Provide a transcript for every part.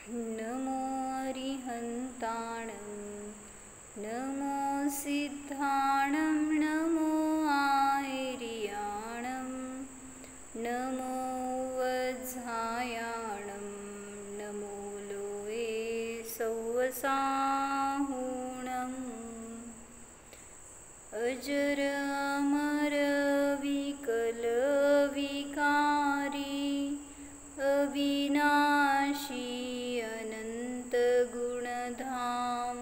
नमो अरिहन्ताणं नमो सिद्धाणं नमो आयर्याणं नमो वज्झायाणं नमो लोये सौवसाहुणम् अजर अमर विकल विकारी अविनाशी अनंत गुणधाम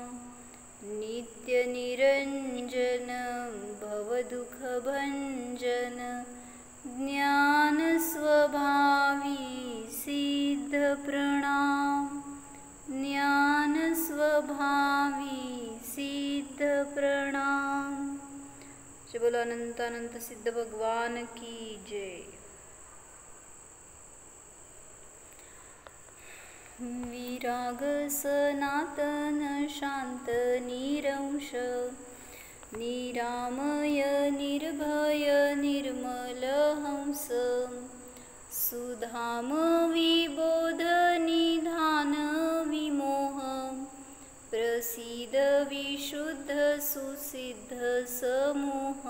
नित्य निरंजन भवदुःखभंजन ज्ञान स्वभावी सिद्ध प्रणाम ज्ञान स्वभावी सिद्ध प्रणाम। बोलो अनंत अनंत सिद्ध भगवान की जय। विराग सनातन शांत निरंश निरामय निर्भय निर्मल हंस सुधाम विबोध निधान विमोह प्रसीद विशुद्ध सुसिद्ध समूह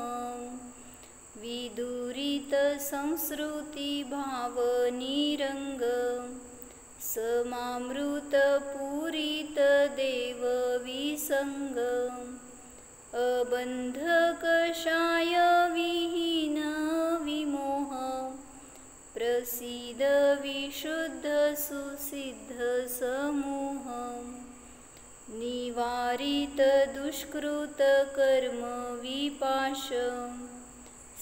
विदुरित संस्कृती भाव निरंग समामृत पूरित देव विसंग अबंध कषाय विहीन विमोह प्रसीद विशुद्ध सुसिद्ध समूह निवारित दुष्कृत कर्म विपाश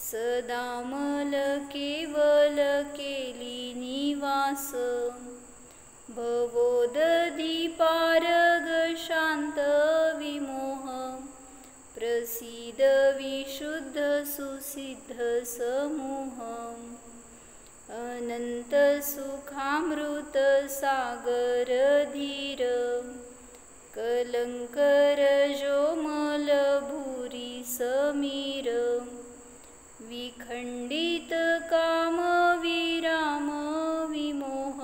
सदामल केवल केली निवास भवोदधिपारग शांत विमोह प्रसीद विशुद्ध सुसिद्ध समूह अनंत सुखामृत सागर धीर कलंकर जोमल भूरी समीर विखंडित काम विराम विमोह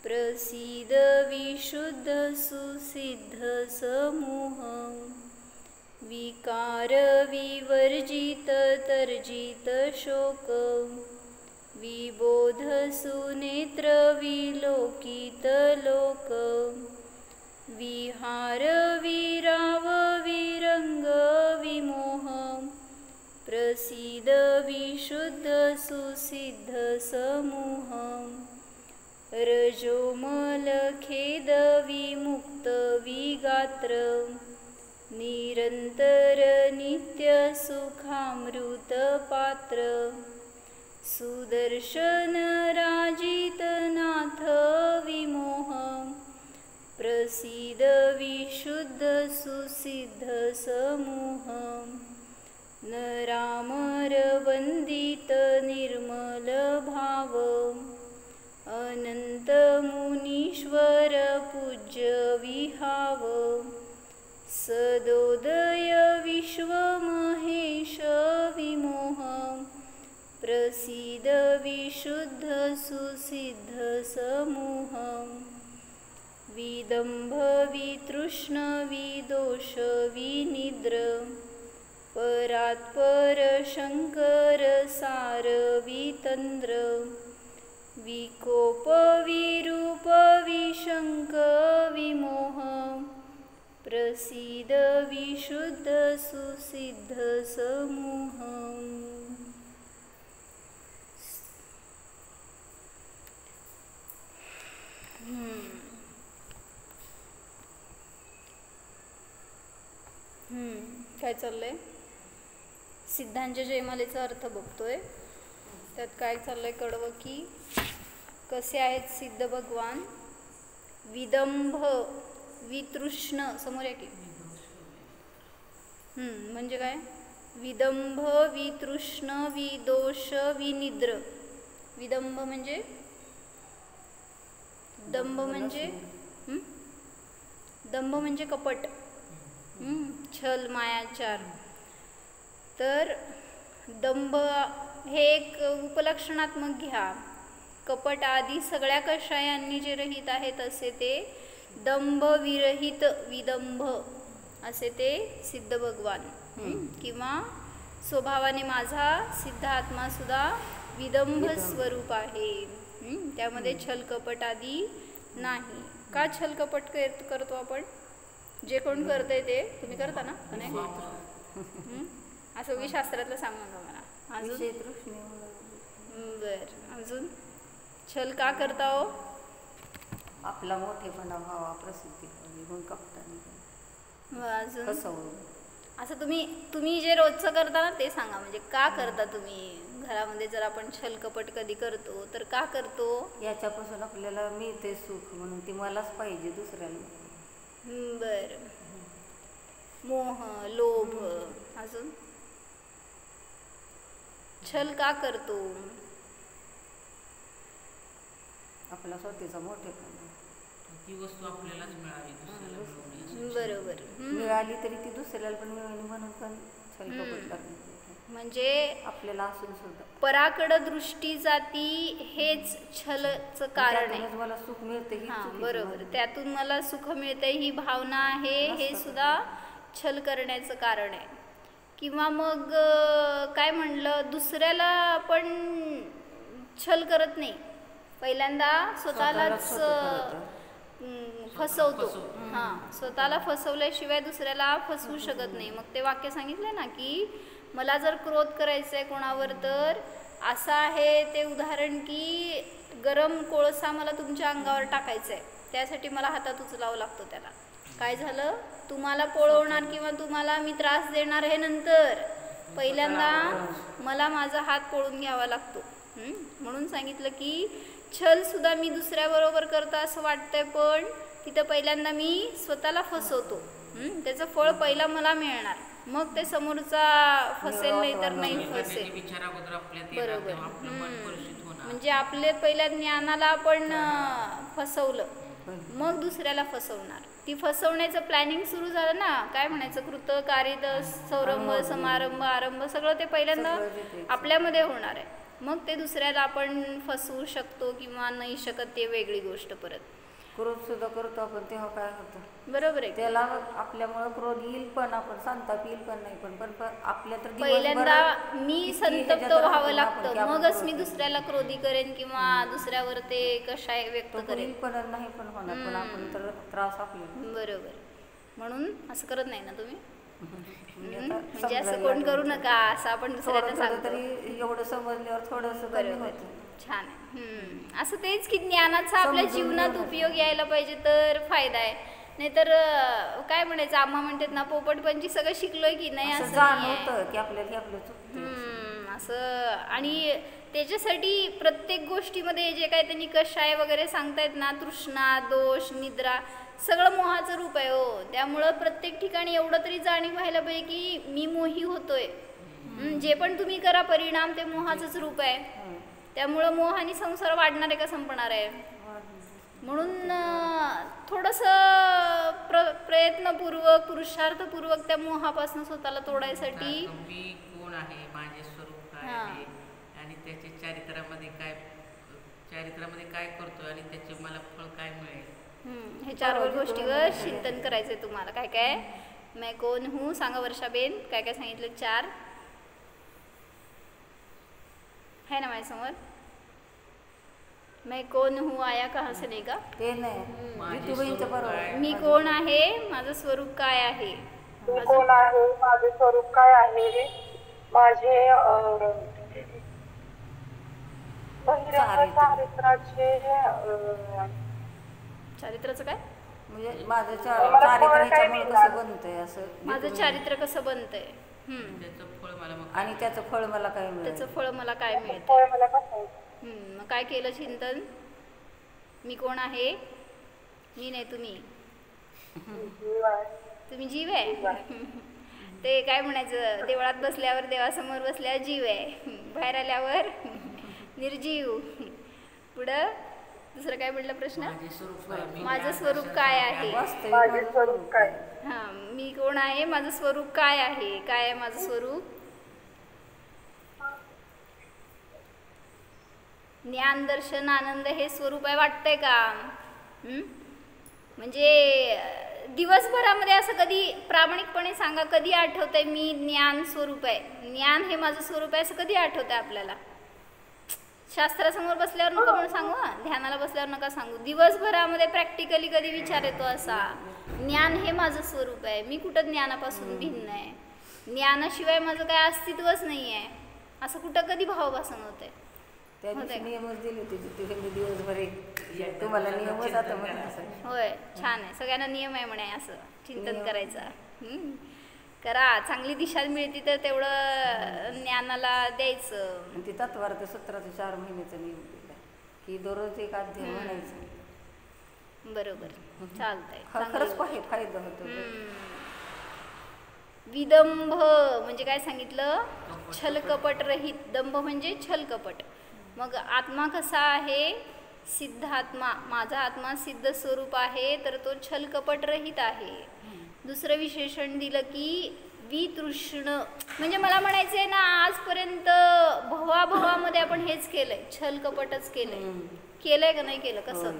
प्रसीद विशुद्ध सुसिद्ध समूह विकार विवर्जित तर्जित शोक विबोध सुनेत्र विलोकित लोक विहार विराव विरंग विमोह प्रसीद विशुद्ध सुसिद्ध समूह रजोमल खेद विमुक्त विगात्र निरंतर नित्य सुखामृत पात्र सुदर्शन राजित नाथ विमोह प्रसीद विशुद्ध सुसिद्ध समूह नरामर वंदित निर्मल भाव अनंत मुनीश्वर पूज्य विहाव सदोदय विश्व महेश विमोह प्रसीद विशुद्ध सुसिद्ध समूह विदंभ वितृष्ण विदोष विनिद्र परात्पर शंकर सार वितंद्र विकोप विरूप विशंक विमोह प्रसीद विशुद्ध सुसिद्ध समूह काय चाललंय? सिद्धांच्या जयमालेचा अर्थ बघतोय. त्यात काय चाललंय कडवं की कसे आहेत सिद्ध भगवान. विदंभ वितृष्ण समोर आहे की म्हणजे काय? विदंभ वितृष्ण विदोष विनिद्र. विदंभ म्हणजे दंभ म्हणजे कपट, छल मायाचार. तर दंभ हे एक उपलक्षणात्मक घ्या, कपट आदी सगळ्या कषायांनी जे रहित आहेत असे ते दंभ विरहित विदंभ असे ते सिद्ध भगवान किंवा स्वभावाने माझा सिद्ध आत्मा सुद्धा विदंभ स्वरूप आहे. त्यामध्ये छल कपट आदी नाही. का छल कपट करतो आपण? जे कोण करतंय ते तुम्ही करता ना? असं शास्त्रातलं सांगू नका मला. अजून बर अजून छल का करता हो? आपला मोठेपणा व्हावा, प्रसिद्धी व्हावी, कपटाने अजून असं तुम्ही जे रोजचं करता ना ते सांगा. म्हणजे का करता तुम्ही घरामध्ये? जर आपण छल कपट कधी करतो तर का करतो? याच्यापासून आपल्याला मिळते सुख म्हणून ती मलाच पाहिजे, दुसऱ्याला. बर. मोह, लोभ. अजून छल का करतो? आपला स्वतःचा मोठेपणा, ती वस्तू आपल्यालाच मिळावी, बरोबर. मिळाली तरी ती दुसऱ्याला पण मिळाली म्हणून पण छल कपट करणे. म्हणजे आपल्याला असून सुद्धा पराकड दृष्टी जाती हेच छलचं कारण आहे. मला सुख मिळते. बरोबर. त्यातून मला सुख मिळते ही भावना आहे, हे सुद्धा छल करण्याचं कारण आहे. किंवा मग काय म्हणलं, दुसऱ्याला आपण छल करत नाही, पहिल्यांदा स्वतःलाच फसवतो. स्वतःला फसवल्याशिवाय दुसऱ्याला फसवू शकत नाही. मग ते वाक्य सांगितलं ना की मला जर क्रोध करायचा आहे कोणावर तर असं आहे ते उदाहरण की गरम कोळसा मला तुमच्या अंगावर टाकायचा आहे, त्यासाठी मला हातात उचलावं लागतो. त्याला काय झालं, तुम्हाला पोळवणार किंवा तुम्हाला मी त्रास देणार हे नंतर, पहिल्यांदा मला माझा हात पोळून घ्यावा लागतो. म्हणून सांगितलं की छल सुद्धा मी दुसऱ्याबरोबर करता असं वाटतंय, पण तिथं पहिल्यांदा मी स्वतःला फसवतो. त्याचं फळ पहिला मला मिळणार, मग ते समोरचा फसेल नाही तर नाही फसेल. बरोबर. म्हणजे आपले पहिल्या ज्ञानाला आपण फसवलं, मग दुसऱ्याला फसवणार. ती फसवण्याचं प्लॅनिंग सुरू झालं ना, काय म्हणायचं, कृत कारित सौरंभ समारंभ आरंभ सगळं ते पहिल्यांदा आपल्यामध्ये होणार आहे. मग ते दुसऱ्याला आपण फसवू शकतो किंवा नाही शकत ते वेगळी गोष्ट. परत क्रोध सुद्धा करतो आपण, तेव्हा काय होतं, बरोबर आहे, त्याला आपल्यामुळे क्रोध येईल पण आपण संताप येईल पण नाही, पण आपल्या तर पहिल्यांदा मी संतप्त व्हावं लागतं, मगच मी दुसऱ्याला क्रोधी करेन किंवा दुसऱ्यावर ते कशाय व्यक्त करेन. पण नाही पण होणार, पण आपण तर त्रास आपल्याला. बरोबर. म्हणून असं करत नाही ना तुम्ही? म्हणजे असं कोण करू नका असं आपण दुसऱ्यांना सांगतो. एवढं समजल्यावर थोडंसं बरोबर. छान आहे. असं तेच की ज्ञानाचा आपल्या जीवनात उपयोग यायला पाहिजे तर फायदा आहे. नाहीतर काय म्हणायचं, आम्हा म्हणतात ना पोपटपंची सगळं शिकलोय की नाही असं जाणवतं की आपल्याला असं. आणि त्याच्यासाठी प्रत्येक गोष्टीमध्ये जे काय त्यांनी कषाय वगैरे सांगतायत ना, तृष्णा, दोष, निद्रा सगळं मोहाचं रूप आहे हो. त्यामुळं प्रत्येक ठिकाणी एवढं तरी जाणीव व्हायला पाहिजे की मी मोही होतोय. जे पण तुम्ही करा परिणाम ते मोहाचंच रूप आहे. त्यामुळं मोह आणि संसार वाढणार आहे का संपणार आहे? म्हणून थोडंसं प्रयत्नपूर्वक पुरुषार्थपूर्वक त्या मोहापासून स्वतःला तोडायसाठी. मी कोण आहे, माझे स्वरूप काय आहे आणि त्याच्या चारित्र्यामध्ये काय करतोय आणि त्याचे मला फळ काय मिळेल, हे 4 गोष्टीवर चिंतन करायचंय तुम्हाला. काय काय मैं कोण हूँ सांगा वर्षाबेन, काय काय सांगितलं? 4 है ना माझ्यासमोर. मैं कोण हूँ आया कहाँ से, नाही का? ते नाही. मी कोण आहे, माझं स्वरूप काय आहे. मी कोण आहे, माझे स्वरूप काय आहे, माझे चारित्राचं काय म्हणजे माझं चारित्र्यामुळे कसं बनतंय, असं माझं चारित्र्य कसं बनतंय आणि त्याचं फळ मला काय मिळेल, त्याचं फळ मला काय मिळतं. मग काय केलं चिंतन? मी कोण आहे, मी नाही तुम्ही, तुम्ही जीव आहे. ते काय म्हणायचं, देवळात बसल्यावर देवासमोर बसल्यावर जीव आहे, बाहेर आल्यावर निर्जीव. पुढं दुसरं काय म्हटलं प्रश्न? माझं स्वरूप काय आहे. मी कोण आहे, माझं स्वरूप काय आहे. काय आहे माझं स्वरूप? ज्ञान दर्शन आनंद हे स्वरूप आहे, वाटतंय का? म्हणजे दिवसभरामध्ये असं कधी प्रामाणिकपणे सांगा, कधी आठवतंय मी ज्ञान स्वरूप आहे, ज्ञान हे माझं स्वरूप आहे, असं कधी आठवतंय आपल्याला? शास्त्रासमोर बसल्यावर नका म्हणून सांगू, ध्यानाला बसल्यावर नका सांगू, दिवसभरामध्ये प्रॅक्टिकली कधी विचार येतो असा, ज्ञान हे माझं स्वरूप आहे, मी कुठं ज्ञानापासून भिन्न आहे, ज्ञानाशिवाय माझं काय अस्तित्वच नाही आहे, असं कुठं कधी भावभासन होतंय? त्या दिवशी नियमच दिले होते तिथे दिवसभर तुम्हाला नियमच आता म्हणून. होय, छान आहे, सगळ्यांना नियम आहे म्हणे असं चिंतन करायचं. करा, चांगली दिशा मिळते तर तेवढं ज्ञानाला द्यायचं. आणि ती तत्वार्थ सत्राचं 4 महिन्याचं नियम दिला की दररोज एक अध्याय म्हणायचं. बरोबर, चालतंय, खरंच फायदा होतो. विदंभ म्हणजे काय सांगितलं? छलकपट रहित. दंभ म्हणजे छलकपट. मग आत्मा कसा आहे? सिद्ध आत्मा. माझा आत्मा सिद्ध स्वरूप आहे, तर तो छलकपट रहित आहे. दुसरं विशेषण दिलं की वितृष्ण. म्हणजे मला म्हणायचं आहे ना, आजपर्यंत भवाभवामध्ये आपण हेच केलंय, छलकपटच केलंय का नाही केलं? कसं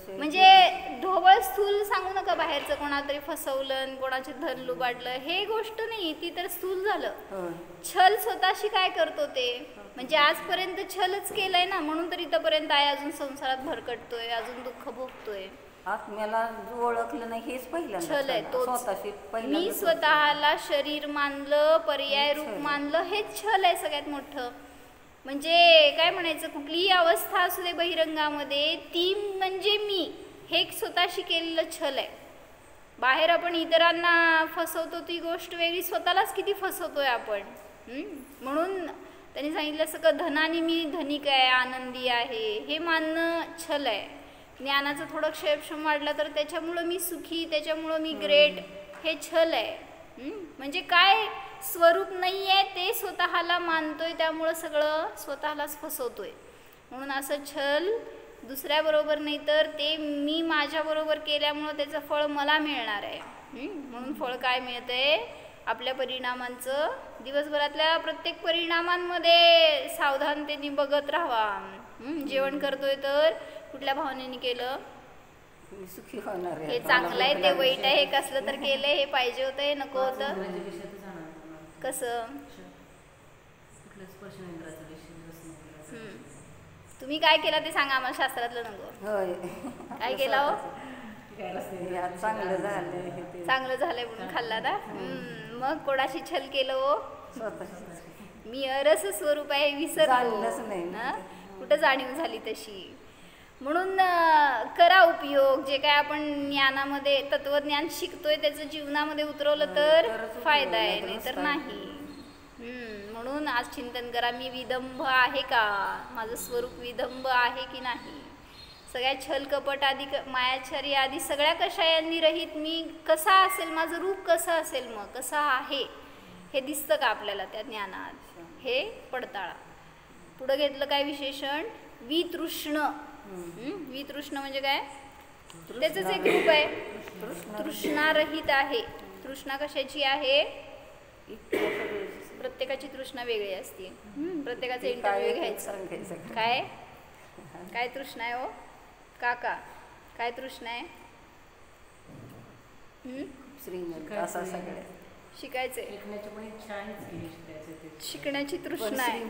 म्हणजे ढोबळ स्थूल सांगू नका, बाहेरचं कोणातरी फसवलं, कोणाचे धन लुबाडलं, हे गोष्ट नाही, ती तर स्थूल झालं. छल स्वतःशी काय करतो ते, म्हणजे आजपर्यंत छलच केलंय ना, म्हणून तर इथपर्यंत आहे, अजून संसारात भरकटतोय, अजून दुःख भोगतोय. आत्म्याला जो ओळखलं नाही हेच पहिल्यांदा छल आहे. तो मी स्वतःला शरीर मानलं, पर्याय रूप मानलं, हेच छल आहे सगळ्यात मोठं. म्हणजे काय म्हणायचं, कुठलीही अवस्था असू दे बहिरंगामध्ये, ती म्हणजे मी, हे स्वतःशी केलेलं छल आहे. बाहेर आपण इतरांना फसवतो ती गोष्ट वेगळी, स्वतःलाच किती फसवतोय आपण. म्हणून त्यांनी सांगितलं सगळं धनाने मी धनिक आहे, आनंदी आहे, हे मानणं छल आहे. ज्ञानाचं थोडं क्षेपक्षम वाढलं तर त्याच्यामुळं मी सुखी, त्याच्यामुळं मी ग्रेट, हे छल आहे. म्हणजे काय स्वरूप नाही आहे ते स्वतःला मानतोय, त्यामुळं सगळं स्वतःलाच फसवतोय. म्हणून असं छल दुसऱ्याबरोबर नाही, तर ते मी माझ्याबरोबर केल्यामुळं त्याचं फळ मला मिळणार आहे. म्हणून फळ काय मिळतंय? आपल्या परिणामांचं. दिवसभरातल्या प्रत्येक परिणामांमध्ये सावधानतेने बघत राहावा. जेवण करतोय तर कुठल्या भावनेने केलं, सुखी होणार, हे चांगलं आहे, ते वाईट आहे, हे कसलं तर केलंय, हे पाहिजे होतं, हे नको होतं. कसं तुम्ही काय केलं ते सांगा आम्हाला, शास्त्रातलं नको. काय केलं हो? चांगलं झालंय म्हणून खाल्ला ना. मग कोणाशी छल केलं हो? मी अरस स्वरूप आहे, विसरलो ना, कुठं जाणीव झाली तशी. म्हणून करा उपयोग. जे काय आपण ज्ञानामध्ये तत्वज्ञान शिकतोय त्याचं जीवनामध्ये उतरवलं तर फायदा आहे, नाही तर नाही. म्हणून आज चिंतन करा, मी विदंभ आहे का? माझं स्वरूप विदंभ आहे की नाही? सगळ्या छलकपट आदी मायाचारी आदी सगळ्या कषायांनी रहित मी कसा असेल, माझं रूप कसं असेल, मग कसं आहे हे दिसतं का आपल्याला त्या ज्ञानात? हे पडताळा. पुढं घेतलं काय विशेषण? वितृष्ण. वितृष्ण म्हणजे काय? त्याचंच एक रूप आहे, तृष्णारहित आहे. तृष्णा कशाची आहे? प्रत्येकाची तृष्णा वेगळी असते. प्रत्येकाचा इंटरव्ह्यू घ्यायचं. काय काय तृष्णा आहे हो काका? काय तृष्णा आहे? शिकायचंय, शिकण्याची तृष्णा आहे,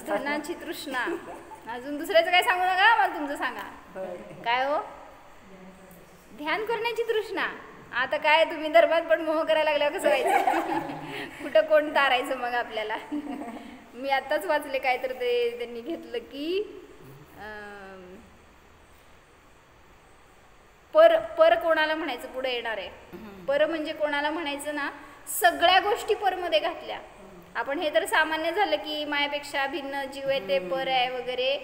धनाची तृष्णा. अजून दुसऱ्याचं काय सांगू नका, मला तुमचं सांगा. काय हो? ध्यान करण्याची तृष्णा. आता काय तुम्ही दरबार पण मोह करायला लागल्यावर कसं व्हायचं? कुठं कोण तारायचं मग आपल्याला? मी आत्ताच वाचले काय तर ते त्यांनी घेतलं की पर कोणाला म्हणायचं पुढे येणार आहे. पर म्हणजे कोणाला म्हणायचं ना, सगळ्या गोष्टी परमध्ये घातल्या आपण. हे तर सामान्य झालं की मायापेक्षा भिन्न जीव आहे ते पर आहे वगैरे,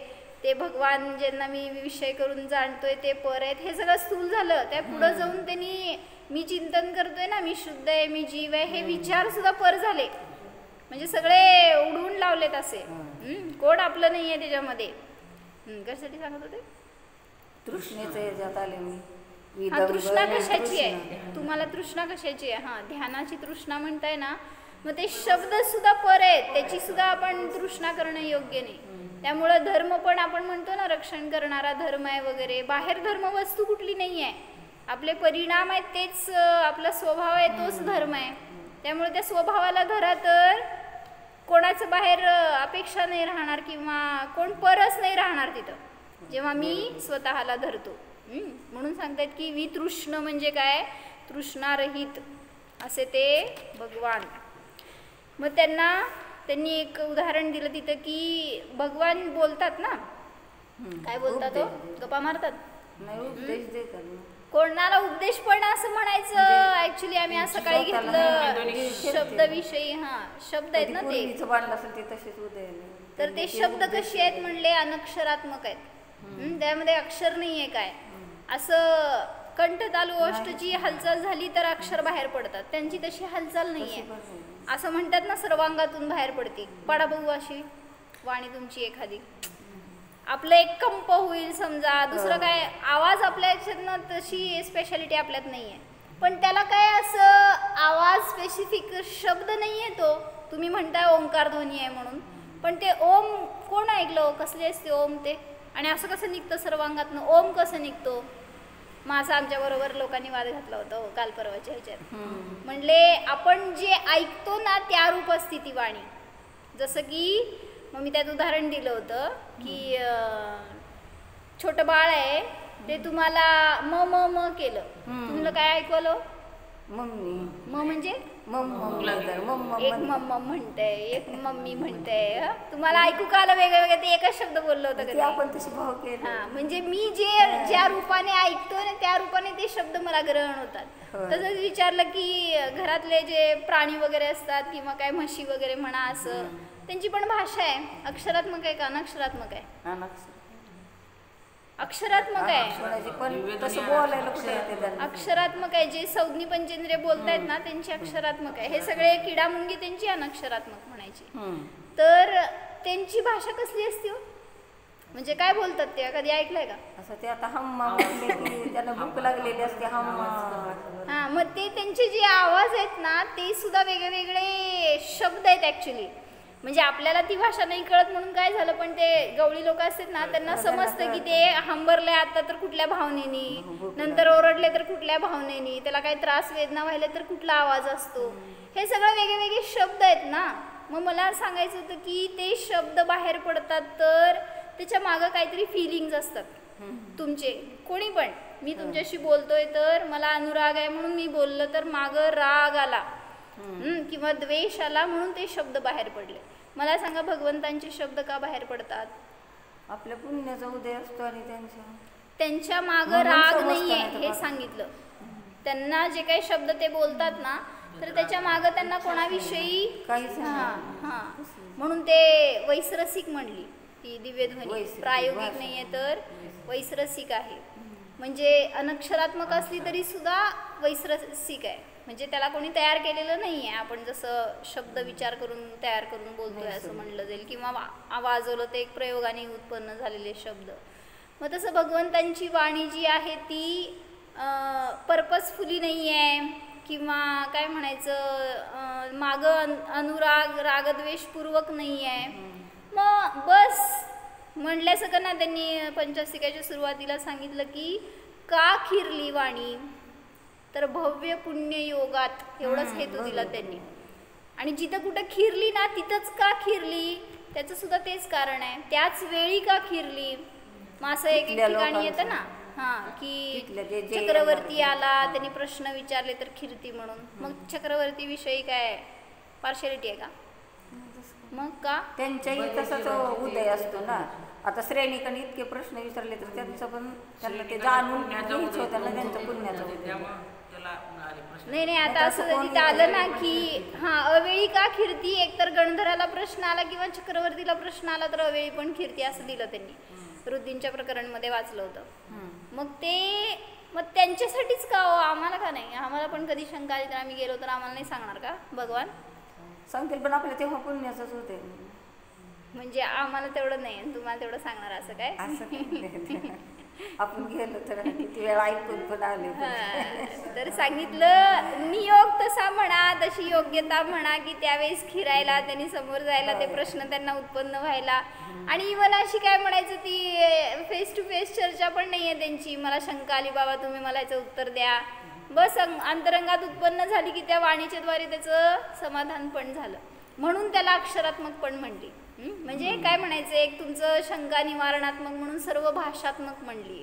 ते भगवान ज्यांना मी विषय करून जाणतोय ते पर आहेत, हे सगळं स्थूल झालं. त्या पुढं जाऊन त्यांनी मी चिंतन करतोय ना, मी शुद्ध आहे, मी जीव आहे, हे विचार सुद्धा पर झाले. म्हणजे सगळे उडवून लावलेत असे. कोण आपलं नाही आहे त्याच्यामध्ये. कशासाठी सांगत होते? तृष्णेचं याच्यात आले मी. हा, तृष्णा कशाची आहे? तुम्हाला तृष्णा कशाची आहे? हा, ध्यानाची तृष्णा म्हणताय ना, मग ते शब्द सुद्धा पर आहेत, त्याची सुद्धा आपण तृष्णा करणं योग्य नाही. त्यामुळं धर्म पण आपण म्हणतो ना रक्षण करणारा धर्म आहे वगैरे, बाहेर धर्म वस्तू कुठली नाही आहे, आपले परिणाम आहेत तेच आपला स्वभाव आहे तोच धर्म आहे. त्यामुळे त्या स्वभावाला धरा तर कोणाचं बाहेर अपेक्षा नाही राहणार किंवा कोण परस नाही राहणार तिथं जेव्हा मी स्वतःला धरतो. म्हणून सांगतात की वितृष्ण म्हणजे काय, तृष्णारहित असे ते भगवान. मग त्यांनी एक उदाहरण दिलं तिथं की भगवान बोलतात ना, काय बोलतात तो गप्पा मारतात नाही, उपदेश देतात ना. कोणाला उपदेश पण असं म्हणायचं ऍक्च्युली आम्ही आज सकाळी घेतलं शब्दविषयी. शब्द आहेत ना ते, तर ते शब्द कसे आहेत म्हणले अनक्षरात्मक आहेत. त्यामध्ये अक्षर नाहीये काय, असं कंठ तालू ओष्ठची हालचाल झाली तर अक्षर बाहेर पडतात, त्यांची तशी हालचाल नाहीये. असं म्हणतात ना सर्वांगातून बाहेर पडते. पडा बघू अशी वाणी तुमची एखादी, आपलं एक कंप होईल समजा, दुसरं काय आवाज आपल्या याच्यातनं तशी स्पेशालिटी आपल्यात नाहीये, पण त्याला काय असं आवाज स्पेसिफिक शब्द नाहीये. तो तुम्ही म्हणताय ओंकार ध्वनी आहे म्हणून, पण ते ओम कोण ऐकलं, कसले असते ओम ते, आणि असं कसं निघतं सर्वांगातनं, ओम कसं निघतो. मग असं आमच्या बरोबर लोकांनी वाद घातला होता काल परवाच्या ह्याच्यात. म्हणले आपण जे ऐकतो ना त्या रूप असते ती वाणी. जसं की मग मी त्यात उदाहरण दिलं होतं की छोटं बाळ आहे ते तुम्हाला म म म केलं, तुम्हाला काय ऐकवलं, मम्मी. म म्हणजे एक मम्मा म्हणते, एक मम्मी म्हणते. तुम्हाला ऐकू का आलं वेगळं वेगळं, ते एकच शब्द बोललं होतं कधी आपण तशी भाव केलं. म्हणजे मी ज्या रूपाने ऐकतो ना त्या रूपाने ते शब्द मला ग्रहण होतात. तसंच विचारलं की घरातले जे प्राणी वगैरे असतात किंवा काय म्हशी वगैरे म्हणा, असं त्यांची पण भाषा आहे. अक्षरात्मक आहे का अनक्षरात्मक आहे? अक्षरात्मक आहे. अक्षरात्मक आहे. जे संज्ञी पंचेंद्रिय बोलतायत ना त्यांची अक्षरात्मक आहे. हे सगळे किडामुंगी त्यांची अनक्षरात्मक म्हणायची. तर त्यांची भाषा कसली असते हो, म्हणजे काय बोलतात ते कधी ऐकलंय का? असं ते आता हम्मा त्यांना भूक लागलेली असते हम्मा. मग ते त्यांचे जे आवाज आहेत ना ते सुद्धा वेगवेगळे शब्द आहेत ऍक्च्युली. म्हणजे आपल्याला ती भाषा नाही कळत म्हणून काय झालं, पण ते गवळी लोक असतात ना त्यांना समजतं की ते हंबरले आता तर कुठल्या भावनेनी, नंतर ओरडले तर कुठल्या भावनेनी, त्याला काही त्रास वेदना व्हायला तर कुठला आवाज असतो. हे सगळं वेगवेगळे शब्द आहेत ना. मग मला सांगायचं होतं की ते शब्द बाहेर पडतात तर त्याच्या मागं काहीतरी फिलिंग्ज असतात तुमचे. कोणी पण, मी तुमच्याशी बोलतोय तर मला अनुराग आहे म्हणून मी बोललं तर मागं राग आला किंवा द्वेष आला म्हणून ते शब्द बाहेर पडले. मला सांगा भगवंतांचे शब्द का बाहेर पडतात? आपल्या पुण्याचा उदय असतो आणि त्यांच्या मागं राग नाहीये हे सांगितलं. त्यांना जे काही शब्द ते बोलतात ना तर त्याच्या मागं त्यांना कोणाविषयी काहीच म्हणून ते वैसरसिक म्हणली ती दिव्यध्वनी. प्रायोगिक नाहीये तर वैसरसिक आहे. म्हणजे अनक्षरात्मक असली तरी सुद्धा वैसरसिक आहे. म्हणजे त्याला कोणी तयार केलेलं नाही आहे. आपण जसं शब्द विचार करून तयार करून बोलतोय असं म्हणलं जाईल, किंवा वाजवलं ते एक प्रयोगाने उत्पन्न झालेले शब्द. मग तसं भगवंतांची वाणी जी आहे ती पर्पजफुली नाही आहे किंवा काय म्हणायचं मागं अनुराग रागद्वेषपूर्वक नाही आहे. मग बस म्हणल्यासं ना त्यांनी पंचास्तिकाच्या सुरुवातीला सांगितलं की का खिरली वाणी, तर भव्य पुण्य योगात, एवढंच हेतू दिला त्यांनी. आणि जिथं कुठं खिरली ना तिथंच का खिरली त्याचं सुद्धा तेच कारण आहे. त्याच वेळी का खिरली. मग असं एक ठिकाणी येतं ना की चक्रवर्ती आला त्यांनी प्रश्न विचारले तर खिरती म्हणून. मग चक्रवर्ती विषयी काय पार्शलिटी आहे का? मग का त्यांच्याही तसाच उदय असतो ना. आता श्रेणीकडे इतके प्रश्न विचारले तर त्यांचं पण त्यांना ते जाणून घ्यायचं त्यांना त्यांचं पुण्याचं. नाही आता असं तिथं आलं ना की अवेळी का खिरती, एकतर गणधराला प्रश्न आला किंवा चक्रवर्तीला प्रश्न आला तर अवेळी पण खिरती असं दिलं त्यांनी. वृद्धींच्या प्रकरणमध्ये वाचलं होतं. मग त्यांच्यासाठीच का हो, आम्हाला का नाही? आम्हाला पण कधी शंका आली तर आम्ही गेलो तर आम्हाला नाही सांगणार का भगवान? सांगतील, पण आपल्या तेव्हा पुण्याचंच होते. म्हणजे आम्हाला तेवढं नाही तुम्हाला तेवढं सांगणार असं काय? आपण गेलो तर किती वेळा ऐकून पण आले तर सांगितलं नियोग तसा म्हणा, तशी योग्यता म्हणा, की त्यावेळेस खिरायला त्यांनी समोर जायला, ते प्रश्न त्यांना उत्पन्न व्हायला. आणि इव्हन अशी काय म्हणायचं, ती फेस टू फेस चर्चा पण नाहीये त्यांची. मला शंका आली, बाबा तुम्ही मला याचं उत्तर द्या. बस अंतरंगात उत्पन्न झाली की त्या वाणीच्या द्वारे त्याचं समाधान पण झालं. म्हणून त्याला अक्षरात्मक पण म्हणली. म्हणजे काय म्हणायचं, एक तुमचं शंका निवारणात्मक म्हणून सर्व भाषात्मक म्हणली.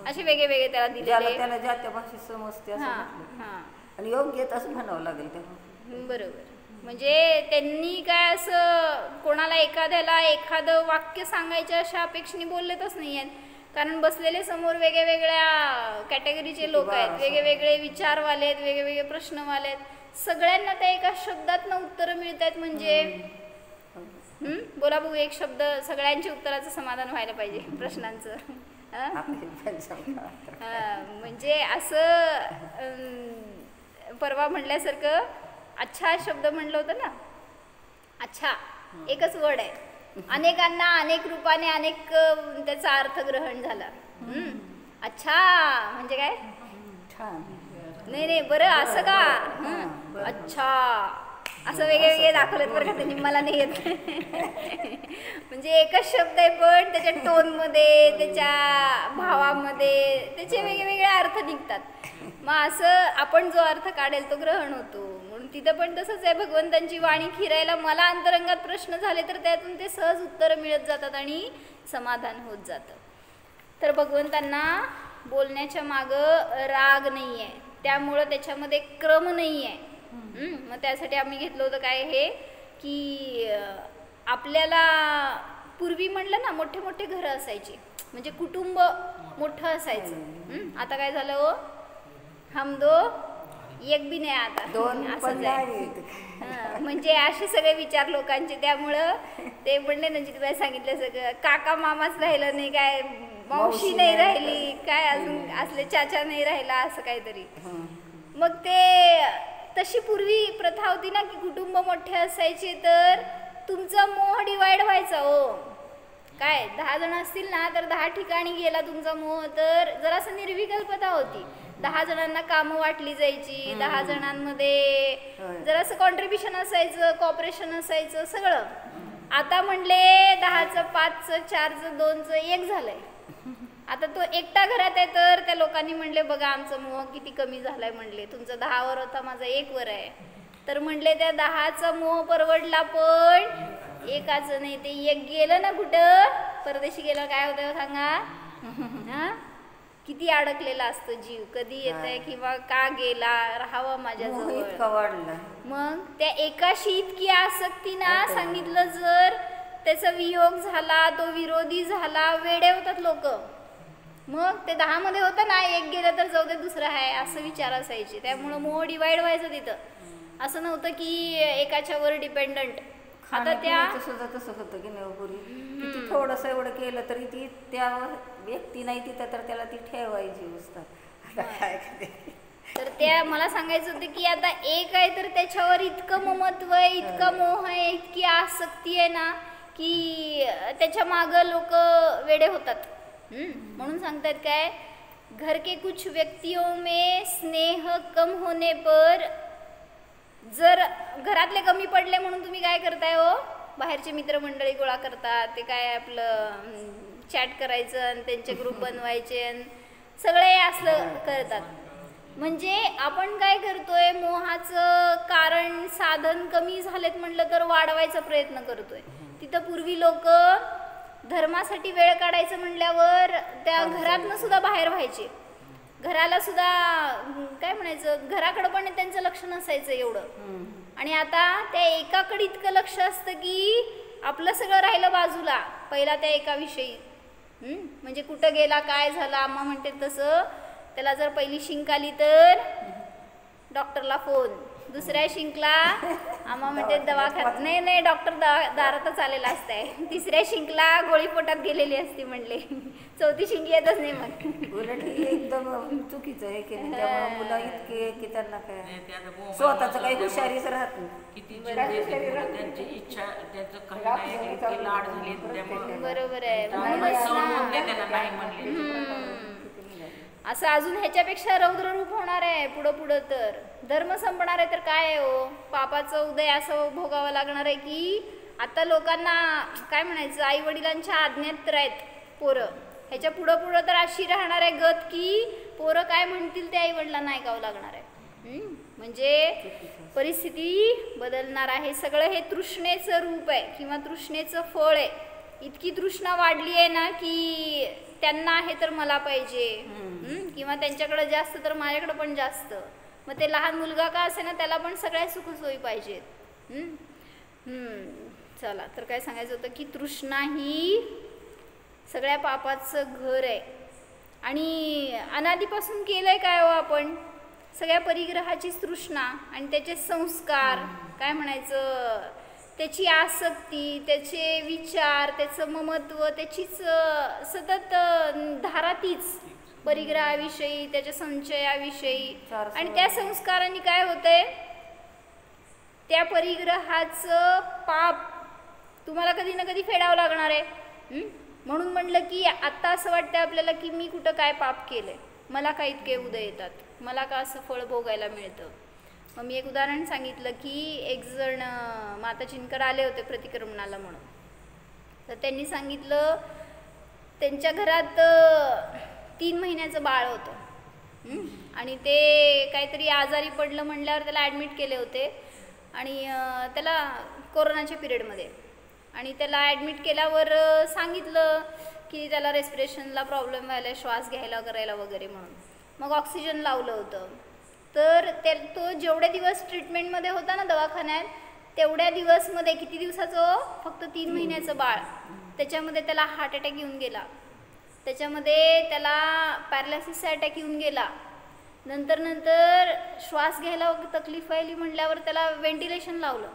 असे वेगळे वेगळे त्याला दिलेले. त्याला ज्या त्या भाषेत समजते असं म्हटलं. आणि योग्य असं म्हणावं लागेल त्याला. बरोबर. म्हणजे त्यांनी काय असं कोणाला एखाद्याला एखादं वाक्य सांगायच्या अशा अपेक्षेने बोललेतच नाही आहेत. कारण बसलेले समोर वेगळ्या कॅटेगरीचे लोक आहेत, वेगळे विचारवाले आहेत, वेगळे प्रश्नवाले आहेत. सगळ्यांना त्या एका शब्दातनं उत्तरं मिळत आहेत. म्हणजे बोला बघू, एक शब्द, सगळ्यांच्या उत्तराचं समाधान व्हायला पाहिजे प्रश्नांचं. म्हणजे असं परवा म्हणल्यासारखं अच्छा शब्द म्हणलं होतं ना. अच्छा एकच वर्ड आहे, अनेकांना अनेक रूपाने अनेक त्याचा अर्थ ग्रहण झाला. अच्छा म्हणजे काय? नाही बरं असं का? अच्छा असं वेगळे दाखवलेत बरं का त्यांनी, मला नाही येत. म्हणजे एकच शब्द आहे पण त्याच्या टोनमध्ये, त्याच्या भावामध्ये त्याचे वेगवेगळे अर्थ निघतात. मग असं आपण जो अर्थ काढेल तो ग्रहण होतो. म्हणून तिथं पण तसंच आहे. भगवंतांची वाणी खिरायला मला अंतरंगात प्रश्न झाले तर त्यातून ते सहज उत्तरं मिळत जातात आणि समाधान होत जातं. तर भगवंतांना बोलण्याच्या मागं राग नाही आहे, त्यामुळं त्याच्यामध्ये क्रम नाही आहे. मग त्यासाठी आम्ही घेतलं होतं काय हे, की आपल्याला पूर्वी म्हणलं ना मोठे मोठे घरं असायची, म्हणजे कुटुंब मोठं असायचं. आता काय झालं हो, हम दो एक बी नाही, आता असंच आहे. म्हणजे असे सगळे विचार लोकांचे. त्यामुळं ते म्हणले ना, जिथे सांगितलं सगळं, काका मामाच राहिलं नाही, काय मावशी नाही राहिली, काय अजून असले चाचा नाही राहिला, असं काहीतरी. मग ते तशी पूर्वी प्रथा होती ना, की कुटुंब मोठे असायचे तर तुमचा मोह डिवाइड व्हायचा. हो काय 10 जण असतील ना तर 10 ठिकाणी गेला तुमचा मोह, तर जरासं निर्विकल्पता होती. 10 जणांना कामं वाटली जायची, 10 जणांमध्ये जरासं कॉन्ट्रीब्युशन असायचं, कॉपरेशन असायचं सगळं. आता म्हणले 10चं 5चं 4चं 2चं 1 झालंय. आता तो एकटा घरात आहे तर त्या लोकांनी म्हणले बघा आमचं मोह किती कमी झालाय. म्हणले तुमचा 10 वर होता, माझा 1 वर आहे. तर म्हणले त्या 10चा मोह परवडला पण 1चं नाही. ते 1 गेलं ना कुठं, परदेशी गेलं काय होतं सांगा. किती अडकलेला असतो जीव, कधी येत आहे किंवा का गेला, राहावा माझ्याजवळ. मग त्या एकाशी इतकी आसक्ती ना, सांगितलं जर त्याचा वियोग झाला, तो विरोधी झाला, वेडे होतात लोक. मग ते 10 मध्ये होतं ना, 1 गेलं तर जाऊ दे दुसरं आहे, असं विचार असायचे. त्यामुळं मोह डिवाइड व्हायचं तिथं. असं नव्हतं की एकाच्या वर डिपेंडंट. आता त्या सुद्धा तसं होतं की नाही पूर्वी, किती थोडंसं एवढं केलं तरी ती त्या व्यक्ती नाही तिथं, तर त्याला ती ठेवायची असतात. तर त्या मला सांगायचं होतं की आता एक आहे तर त्याच्यावर इतकं ममत्व आहे, इतका मोह आहे, इतकी आसक्ती आहे ना, की त्याच्या मागं लोक वेडे होतात. म्हणून सांगतात काय, घर के कुछ व्यक्तियों में स्नेह कम होने पर, जर घरातले कमी पडले म्हणून तुम्ही काय करताय हो, बाहेरचे मित्रमंडळी गोळा करतात, ते काय आपलं चॅट करायचं आणि त्यांचे ग्रुप बनवायचे आणि सगळे असलं करतात. म्हणजे आपण काय करतोय, मोहाचं कारण साधन कमी झालेत म्हटलं तर वाढवायचा प्रयत्न करतोय. तिथं पूर्वी लोक धर्मासाठी वेळ काढायचं म्हणल्यावर त्या घरातनं सुद्धा बाहेर व्हायचे. घराला सुद्धा काय म्हणायचं, घराकडं पण त्यांचं लक्ष नसायचं एवढं. आणि आता त्या एकाकडे इतकं लक्ष असतं की आपलं सगळं राहिलं बाजूला, पहिला त्या एकाविषयी. म्हणजे कुठं गेला, काय झालं, आम्हा म्हणते तसं. त्याला जर पहिली शिंक आली तर डॉक्टरला फोन, दुसऱ्या शिंकला आम्हा म्हणते दवाखान्यात, नाही डॉक्टर दारातच आलेला असताय. तिसऱ्या शिंकला गोळी पोटात गेलेली असते म्हणले, 4थी शिंकी येतच नाही. मग उलट एकदम चुकीचं आहे की त्यामुळे मुलं इतके की त्यांना काय स्वतःच काही हुशारीच राहत नाही. त्यांची इच्छा, त्यांचं काही नाही, लाड झाले त्यामुळे बरोबर आहे. नाही म्हणले. असं अजून ह्याच्यापेक्षा रौद्र रूप होणार आहे पुढं पुढं. तर धर्म संपणार आहे तर काय आहे हो, पापाचं उदय असं भोगावं लागणार आहे की आता लोकांना काय म्हणायचं, आई वडिलांच्या आज्ञेत आहेत पोरं. ह्याच्या पुढं पुढं तर अशी राहणार आहे गत की पोरं काय म्हणतील ते आई वडिलांना ऐकावं लागणार आहे. म्हणजे परिस्थिती बदलणार आहे. सगळं हे तृष्णेचं रूप आहे किंवा तृष्णेचं फळ आहे. इतकी तृष्णा वाढली आहे ना की त्यांना आहे तर मला पाहिजे, किंवा त्यांच्याकडे जास्त तर माझ्याकडे पण जास्त. मग ते लहान मुलगा का असे ना, त्याला पण सगळ्या सुखसोयी पाहिजेत. चला, तर काय सांगायचं होतं की तृष्णा ही सगळ्या पापाचं घर आहे. आणि अनादीपासून केलंय काय हो आपण, सगळ्या परिग्रहाचीच तृष्णा आणि त्याचे संस्कार, काय म्हणायचं, त्याची आसक्ती, त्याचे विचार, त्याचं ममत्व, त्याचीच सतत धारा तीच परिग्रहाविषयी, त्याच्या संचयाविषयी. आणि त्या संस्कारांनी काय होतंय, त्या परिग्रहाचं पाप तुम्हाला कधी ना कधी फेडावं लागणार आहे. म्हणून म्हणलं की आत्ता असं वाटतं आपल्याला की मी कुठं काय पाप केलंय, मला का इतके उदय येतात, मला का असं फळ भोगायला मिळतं. मग मी एक उदाहरण सांगितलं की एक जण माताजींकडे आले होते प्रतिक्रमणाला म्हणून. तर त्यांनी सांगितलं त्यांच्या घरात 3 महिन्याचं बाळ होतं आणि ते काहीतरी आजारी पडलं म्हणल्यावर त्याला ॲडमिट केले होते. आणि त्याला कोरोनाच्या पिरियडमध्ये, आणि त्याला ॲडमिट केल्यावर सांगितलं की त्याला रेस्पिरेशनला प्रॉब्लेम व्हायला, श्वास घ्यायला करायला वगैरे म्हणून. मग ऑक्सिजन लावलं होतं. तर तो जेवढे दिवस ट्रीटमेंटमध्ये होता ना दवाखान्यात, तेवढ्या दिवसमध्ये, किती दिवसाचं, फक्त 3 महिन्याचं बाळ, त्याच्यामध्ये त्याला हार्ट अटॅक येऊन गेला, त्याच्यामध्ये त्याला पॅरालिसिसचा अटॅक येऊन गेला, नंतर श्वास घ्यायला तकलीफ व्हायली म्हटल्यावर त्याला व्हेंटिलेशन लावलं.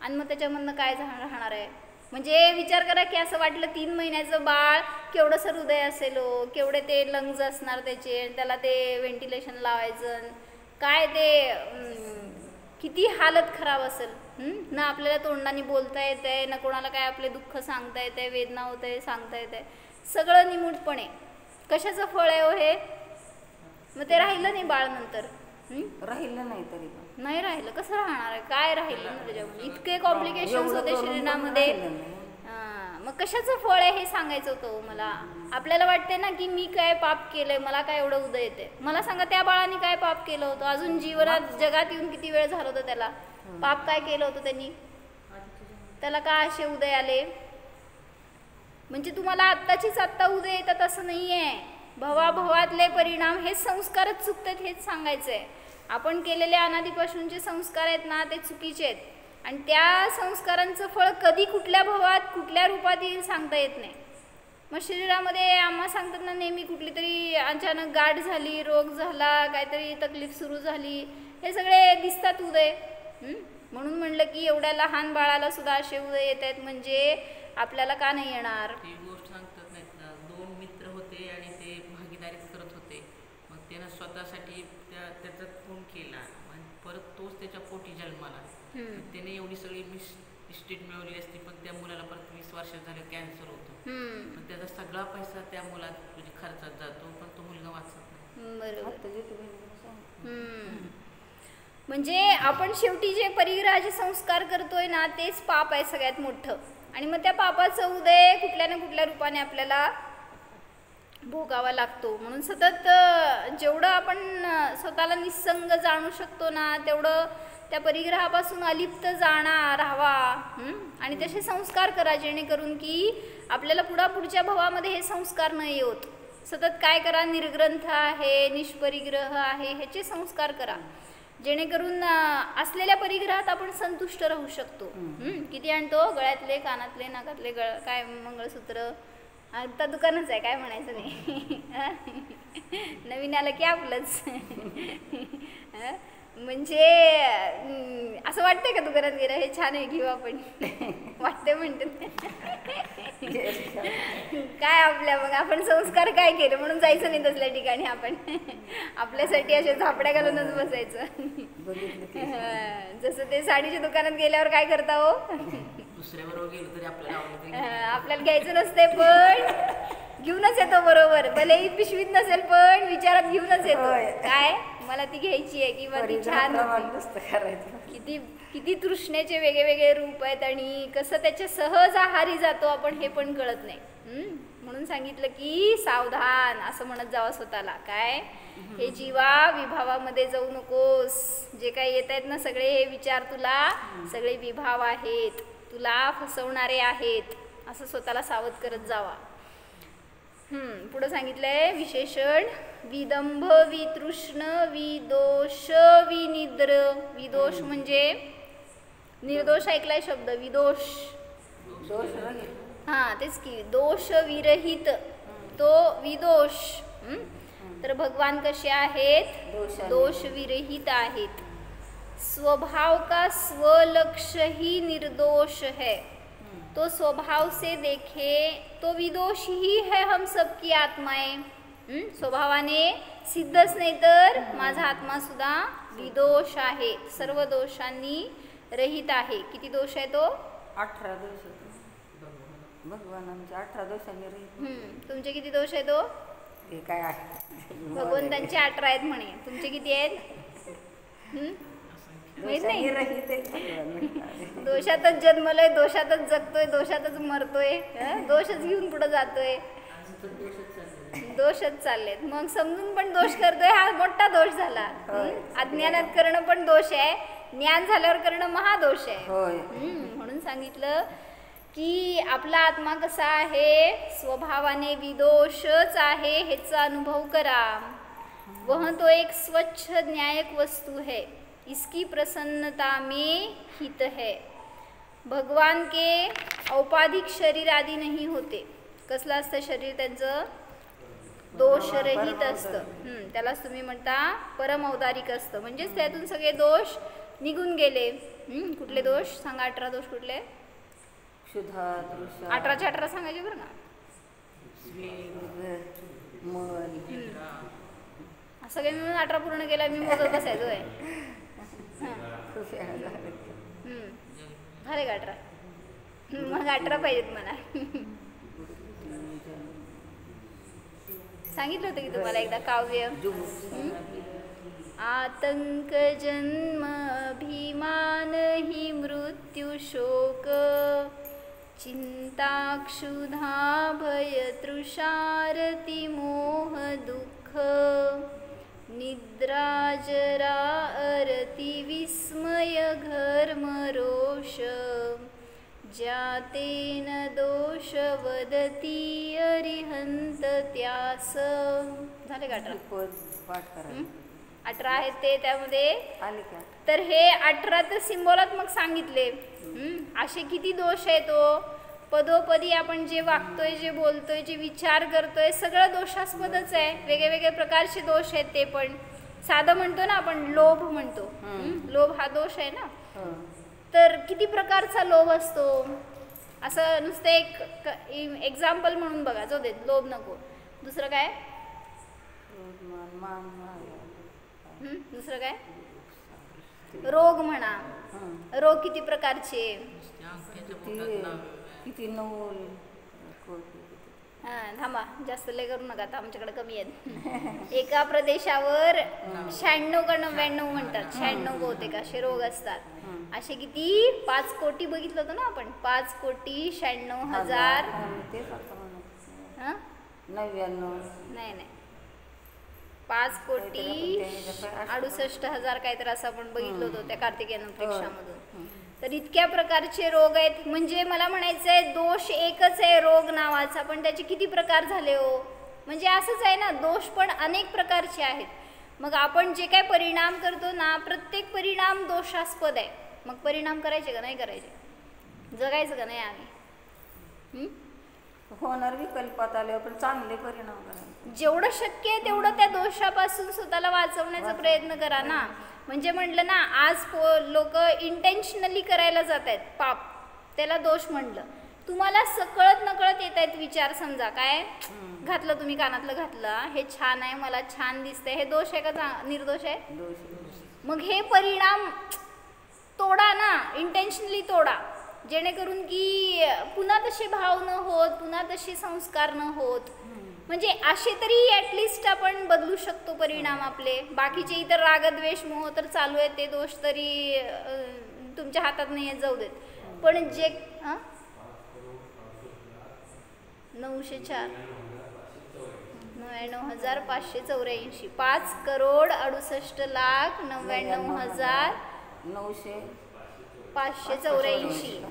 आणि मग त्याच्यामधनं काय राहणार आहे. म्हणजे विचार करा की असं वाटलं 3 महिन्याचं बाळ केवढंसं हृदय असेल, केवढे ते लंग्स असणार त्याचे, त्याला ते व्हेंटिलेशन लावायचं, काय ते किती हालत खराब असेल. ना आपल्याला तोंडाने बोलता येत आहे, ना कोणाला काय आपले दुःख सांगता येत आहे, वेदना होत आहे सांगता येत आहे, सगळं निमूटपणे. कशाचं फळ आहे हो हे. मग ते राहिलं नाही बाळ, नंतर राहिलं नाही, तरी नाही राहिलं, कसं राहणार आहे, काय राहिलं ना त्याच्यामध्ये, इतके कॉम्प्लिकेशन्स होते शरीरामध्ये. मग कशाचं फळ आहे हे सांगायचं होतं मला. आपल्याला वाटते ना की मी काय पाप केलंय, मला काय एवढं उदय येते. मला सांगा त्या बाळाने काय पाप केलं होतं, अजून जीवनात जगात येऊन किती वेळ झालं होतं त्याला, पाप काय केलं होतं त्यांनी, त्याला का असे उदय आले. म्हणजे तुम्हाला आत्ताचीच आत्ता उदय येतात असं नाही आहे. भवाभवातले परिणाम, हे संस्कारच चुकतात हेच सांगायचं आहे. आपण केलेले अनादीपासूनचे संस्कार आहेत ना, ते चुकीचे आहेत. आणि त्या संस्कारांचं फळ कधी कुठल्या भवात कुठल्या रूपात येईल सांगता येत नाही. मग शरीरामध्ये आम्हा सांगतात ना नेहमी, कुठली तरी अचानक गाठ झाली, रोग झाला, काहीतरी तकलीफ सुरू झाली, हे सगळे दिसतात उदय. म्हणून म्हणलं की एवढ्या लहान बाळाला सुद्धा असे उदय येत आहेत, म्हणजे आपल्याला का नाही येणार. ती गोष्ट सांगतात नाहीत ना, 2 मित्र होते आणि ते भागीदारीच करत होते. मग त्यानं स्वतःसाठी त्याचा खून केला आणि परत तोच त्याच्या पोटी जन्माला. त्याने एवढी सगळी इस्टेट मिळवली असती, पण त्या मुलाला परत 20 वर्षात झालं कॅन्सर होतो. पण त्याचा सगळा पैसा त्या मुलात म्हणजे खर्चात जातो, पण तो मुलगा वाचत नाही. बरोबर. म्हणजे आपण शेवटी जे परिग्रहाचे संस्कार करतोय ना, तेच पाप आहे सगळ्यात मोठं. आणि मग त्या पापाचं उदय कुठल्या ना कुठल्या रूपाने आपल्याला भोगावा लागतो. म्हणून सतत जेवढं आपण स्वतःला निस्संग जाणू शकतो ना, तेवढं त्या परिग्रहापासून अलिप्त राहावा. आणि तसे संस्कार करा, जेणेकरून की आपल्याला पुढच्या भवामध्ये हे संस्कार न येत. सतत काय करा, निर्ग्रंथ आहे, निष्परिग्रह आहे, ह्याचे संस्कार करा, जेणेकरून असलेल्या परिग्रहात आपण संतुष्ट राहू शकतो. किती आणतो, गळ्यातले, कानातले, नाकातले, काय मंगळसूत्र, आता दुकानच आहे, काय म्हणायचं नाही. नवीन आलं की आपलंच. म्हणजे असं वाटतंय का दुकानात गेलं हे छान आहे, घेऊ आपण, वाटतंय म्हणते. काय आपल्या मग आपण संस्कार काय केलं म्हणून जायचं नाही तसल्या ठिकाणी. आपण आपल्यासाठी अशा झापड्या घालूनच बसायचं. जसं ते साडीच्या दुकानात गेल्यावर काय करता हो, दुसऱ्याबरोबर गेलो तरी आपल्याला आपल्याला घ्यायचं नसते, पण घेऊनच येतो बरोबर, भलेही पिशवीत नसेल पण विचारात घेऊनच येतो. होय. काय मला ती घ्यायची आहे किंवा ती छान होती. नुसतं करायचं. किती किती तृष्णेचे वेगळे रूप आहेत आणि कसं त्याच्या सहज आहारी जातो आपण हे पण कळत नाही. म्हणून सांगितलं की सावधान असं म्हणत जावं स्वतःला. काय हे जीवा विभावामध्ये जाऊ नकोस. जे काही येत आहेत ना सगळे हे विचार तुला सगळे विभाव आहेत, तुला फसवणारे आहेत, असं स्वतःला सावध करत जावा. पुढं सांगितलंय विशेषण विदंभ वितृष्ण विदोष विनिद्र. विदोष म्हणजे निर्दोष ऐकलाय शब्द विदोष. दोष रहित. हा तेच की दोष विरहित तो विदोष. तर भगवान कसे आहेत? दोष विरहित आहेत. स्वभाव का स्वलक्ष्य ही निर्दोष है, तो स्वभाव से देखे तो विदोष ही है हम सबकी आत्माएं. स्वभावाने सिद्धच नाही तर माझा आत्मा सुद्धा विदोष आहे, सर्व दोषांनी रहित आहे. किती दोष आहे तो? 18 दोष. भगवान आमच्या 18 दोषांनी रहित. तुमचे किती दोष आहे तो? हे काय आहे? भगवंतांचे 18 आहेत म्हणे, तुमचे किती आहेत? माहित नाही. रहित आहे. दोषातच जन्मलोय, दोषातच जगतोय, दोषातच मरतोय, दोषच घेऊन पुढे जातोय, दोषच चाललेत. मग समजून पण दोष करतोय, हा मोठा दोष झाला. अज्ञानात करणं पण दोष आहे, ज्ञान झाल्यावर करणं महादोष आहे. म्हणून सांगितलं की आपला आत्मा कसा आहे? स्वभावाने विदोषच आहे, ह्याचा अनुभव करा. वह तो एक स्वच्छ न्यायक वस्तू है, इसकी प्रसन्नता में हित है. भगवान के औपाधिक शरीर आदि नहीं होते. कसलं असतं शरीर त्यांचं? दोषरहित असतं. त्यालाच तुम्ही म्हणता परम औदारिक असतं. म्हणजेच त्यातून सगळे दोष निघून गेले. कुठले दोष सांगा? 18 दोष कुठले? 18च्या 18 सांगायचे बरं का. सगळे मिळून 18 पूर्ण केला. मी मोजत बसायचो आहे. झाले का 18? मग 18 पाहिजेत मला. सांगितलं होतं की तुम्हाला एकदा काव्य. आतंक जन्म अभिमान ही मृत्यू शोक चिंता क्षुधा भय तृषारती मोह दुःख निद्रा जरा अरती विस्मय घर्म रोष ज्याते न दोष वदती अरिहंत त्यास. झाले का 18? 18 आहेत ते त्यामध्ये. तर हे 18 तर सिंबॉलात्मक सांगितले. असे किती दोष आहे तो? पदोपदी आपण जे वागतोय, जे बोलतोय, जे विचार करतोय सगळं दोषास्पदच आहे. वेगळे प्रकारचे दोष आहेत. ते पण साधं म्हणतो ना आपण, लोभ म्हणतो. लोभ हा दोष आहे ना. तर किती प्रकारचा लोभ असतो? असं नुसतं एक एक्झाम्पल म्हणून बघा. जाऊ दे, लोभ नको. दुसरं काय? दुसरं काय? रोग म्हणा. रोग किती प्रकारचे? थांबा, जास्त लय करू नका, आता आमच्याकडे कमी आहेत. एका प्रदेशावर 96 का 99 म्हणतात, 96 बहुतेक असे रोग असतात. असे किती? 5 कोटी बघितलं होतं ना आपण. 5,96,000. नाही 5,68,000 काहीतरी असं आपण बघितलं होतं त्या कार्तिकेयन परीक्षामधून. तर इतक्या प्रकारचे रोग आहेत. म्हणजे मला म्हणायचं आहे दोष एकच आहे रोग नावाचा, पण त्याचे किती प्रकार झाले हो. म्हणजे असंच आहे ना, दोष पण अनेक प्रकारचे आहेत. मग आपण जे काय परिणाम करतो ना, प्रत्येक परिणाम दोषास्पद आहे. मग परिणाम करायचे का नाही करायचे? जगायचं का नाही आम्ही? होणार विकल्पात आले पण चांगले परिणाम करा. जेवढं शक्य आहे तेवढं त्या दोषापासून स्वतःला वाचवण्याचा प्रयत्न करा ना. म्हणजे म्हटलं ना, आज लोक इंटेन्शनली करायला जात आहेत पाप, त्याला दोष म्हणलं. तुम्हाला सकळत नकळत येत आहेत विचार. समजा काय घातलं तुम्ही, कानातलं घातलं, हे छान आहे, मला छान दिसतंय, हे दोष आहे का निर्दोष आहे? मग हे परिणाम तोडा ना, इंटेन्शनली तोडा, जेणेकरून की पुन्हा तसे भाव न होत, पुन्हा तसे संस्कार न होत. म्हणजे असे तरी ॲटलिस्ट आपण बदलू शकतो परिणाम आपले. बाकीचे इतर रागद्वेष मोह तर चालू आहे, ते दोष तरी तुमच्या हातात नाही आहे, जाऊ देत. पण जे 904 99,584 5,99,984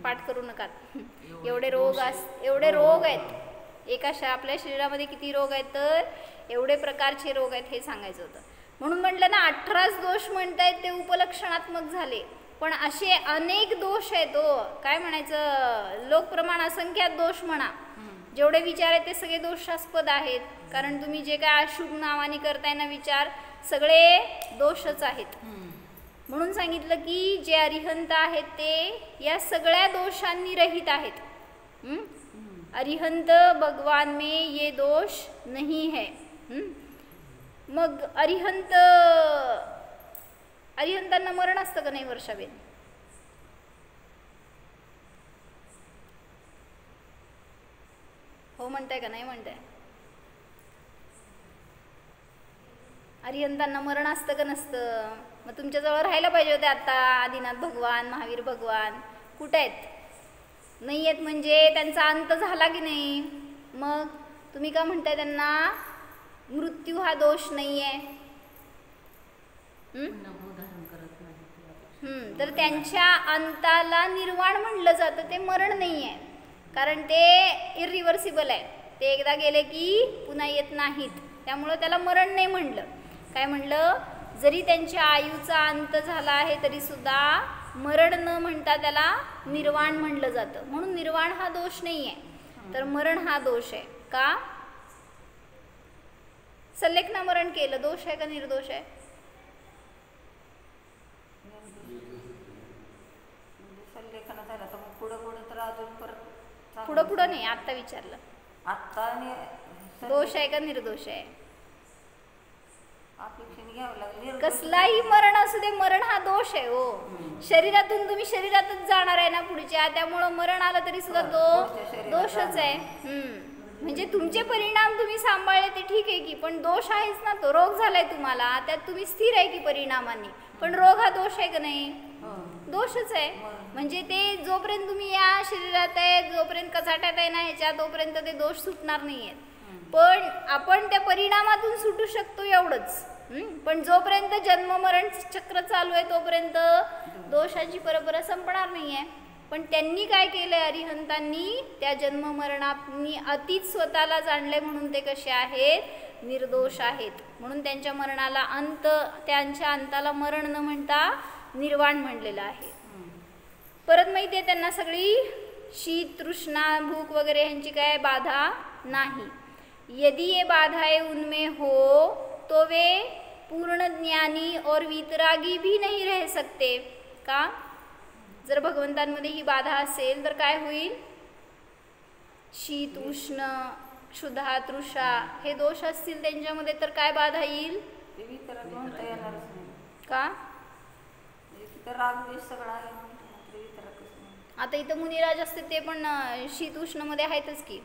पाठ करू नका. एवढे रोग आहेत एका आपल्या शरीरामध्ये. किती रोग आहेत तर एवढे प्रकारचे रोग आहेत हे सांगायचं होतं. म्हणून म्हटलं ना 18 दोष म्हणतायत ते उपलक्षणात्मक झाले, पण असे अनेक दोष आहेत. काय म्हणायचं, लोकप्रमाण असंख्यात दोष म्हणा. जेवढे विचार आहेत ते सगळे दोषास्पद आहेत, कारण तुम्ही जे काय अशुभ नावाने करताय ना विचार, सगळे दोषच आहेत. म्हणून सांगितलं की जे अरिहंत आहेत ते या सगळ्या दोषांनी रहित आहेत. अरिहंत भगवान में ये दोष नहीं है. मग अरिहंतांना मरण असतं का नाही वर्षाबेन? हो म्हणताय का नाही म्हणताय? अरिहंतांना मरण असतं का नसतं? मग तुमच्याजवळ राहायला पाहिजे होते आता आदिनाथ भगवान, महावीर भगवान. कुठे आहेत? नाही आहेत म्हणजे त्यांचा अंत झाला की नाही? मग तुम्ही का म्हणताय त्यांना मृत्यू हा दोष नाही आहे? तर त्यांच्या अंताला निर्वाण म्हणलं जातं, ते मरण नाही आहे, कारण ते इरिव्हर्सिबल आहे. ते एकदा गेले की पुन्हा येत नाहीत, त्यामुळं त्याला मरण नाही म्हणलं. काय म्हणलं, जरी त्यांच्या आयुचा अंत झाला आहे तरी सुद्धा मरण न म्हणता त्याला निर्वाण म्हणलं जातं. म्हणून निर्वाण हा दोष नाही आहे, तर मरण हा दोष आहे. का? सल्लेखना मरण केलं, दोष आहे का निर्दोष आहे? पुढं पुढं नाही, आता विचारलं. दोष आहे का निर्दोष आहे? कसलाही मरण असू दे, मरण हा दोष आहे. शरीरातून तुम्ही शरीरातच जाणार आहे ना पुढच्या, त्यामुळं मरण आलं तरी सुद्धा दोषच आहे. म्हणजे तुमचे परिणाम तुम्ही सांभाळले ते ठीक आहे की, पण दोष आहेच ना. तो रोग झालाय तुम्हाला, त्यात तुम्ही स्थिर आहे की परिणामांनी, पण रोग हा दोष आहे का नाही? दोषच आहे. म्हणजे ते जोपर्यंत तुम्ही या शरीरात आहे, जोपर्यंत कचाट्यात आहे ना ह्याच्या, तोपर्यंत ते दोष सुटणार नाही आहेत. पण आपण त्या परिणामातून सुटू शकतो एवढंच. पण जोपर्यंत जन्म मरण चक्र चालू आहे तोपर्यंत दोषाची परंपरा संपणार नाही आहे. पण त्यांनी काय केलंय, अरिहंतांनी त्या जन्म मरणानी अतीत स्वतःला जाणले, म्हणून ते कसे आहेत? निर्दोष आहेत. म्हणून त्यांच्या मरणाला त्यांच्या अंताला मरण न म्हणता निर्वाण म्हणलेलं आहे. परत माहिती आहे त्यांना सगळी शीत, तृष्णा, भूक वगैरे ह्यांची काय बाधा नाही. यदि ये बाधाएं उनमें हो तो वे पूर्ण ज्ञानी और वितरागी भी नहीं रह सकते. का? जर भगवंतांमध्ये ही बाधा असेल तर काय होईल? शीत, उष्ण, क्षुधा, तृषा हे दोष असतील त्यांच्यामध्ये तर काय बाधा येईल? का? आता इथं मुनिराज असते ते पण शीत उष्ण मध्ये आहेतच की.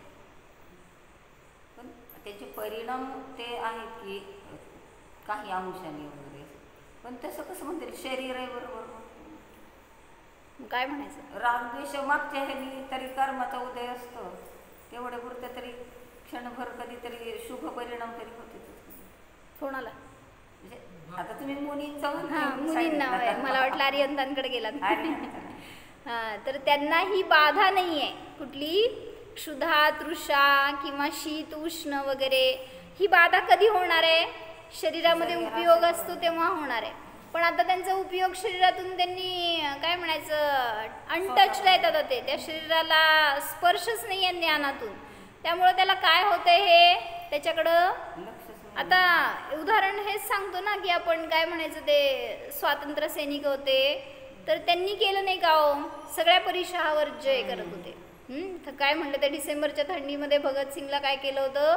त्याचे परिणाम ते आहेत की काही अंशाने वगैरे, पण तसं कसं म्हणते शरीर आहे बरोबर. काय म्हणायचं, रागद्वेष मागच्या ह्यानी तरी कर्माचा उदय असतो, तेवढे पुरते तरी क्षणभर कधीतरी शुभ परिणाम तरी होते. कोणाला? आता तुम्ही मुनींचा मुनींना, मला वाटलं आर्यंतांकडे गेलात. तर त्यांना ही बाधा नाही आहे कुठली, क्षुधा, तृषा किंवा शीत, उष्ण वगैरे. ही बाधा कधी होणार आहे? शरीरामध्ये उपयोग असतो तेव्हा होणार आहे. पण आता त्यांचा उपयोग शरीरातून त्यांनी काय म्हणायचं अनटच्ड आहेत, आता ते त्या शरीराला स्पर्शच नाही आहे ज्ञानातून. त्यामुळे त्याला काय होतंय हे त्याच्याकडं. आता उदाहरण हेच सांगतो ना की आपण काय म्हणायचं, ते स्वातंत्र्य सैनिक होते तर त्यांनी केलं नाही का हो, सगळ्या परिशहावर जय करत होते. काय म्हणलं, त्या डिसेंबरच्या थंडीमध्ये भगतसिंगला काय केलं होतं,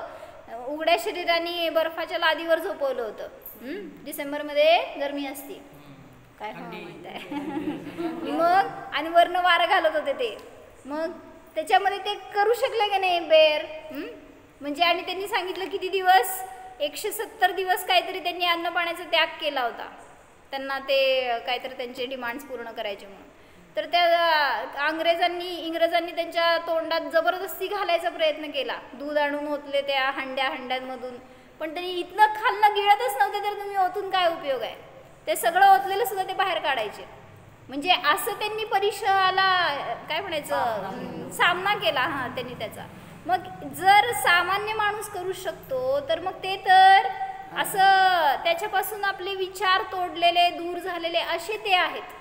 उघड्या शरीराने बर्फाच्या लादीवर झोपवलं होतं. डिसेंबरमध्ये गरमी असते, काय म्हणताय. मग आणि वरनं वारं घालत होते ते, मग त्याच्यामध्ये ते करू शकले का नाही बेर. म्हणजे आणि त्यांनी सांगितलं किती दिवस, 170 दिवस काहीतरी त्यांनी अन्न पाण्याचा त्याग केला होता, त्यांना ते काहीतरी त्यांचे डिमांड्स पूर्ण करायचे म्हणून. तर त्या इंग्रजांनी त्यांच्या तोंडात जबरदस्ती घालायचा प्रयत्न केला, दूध आणून ओतले त्या हंड्यांमधून, पण त्यांनी इथनं खालनं गिळतच नव्हते, तर तुम्ही ओतून काय उपयोग आहे, ते सगळं ओतलेलं सुद्धा ते बाहेर काढायचे. म्हणजे असं त्यांनी परिसराला काय म्हणायचं सामना केला हां त्यांनी त्याचा. मग जर सामान्य माणूस करू शकतो तर मग ते तर असं त्याच्यापासून आपले विचार तोडलेले, दूर झालेले असे ते आहेत,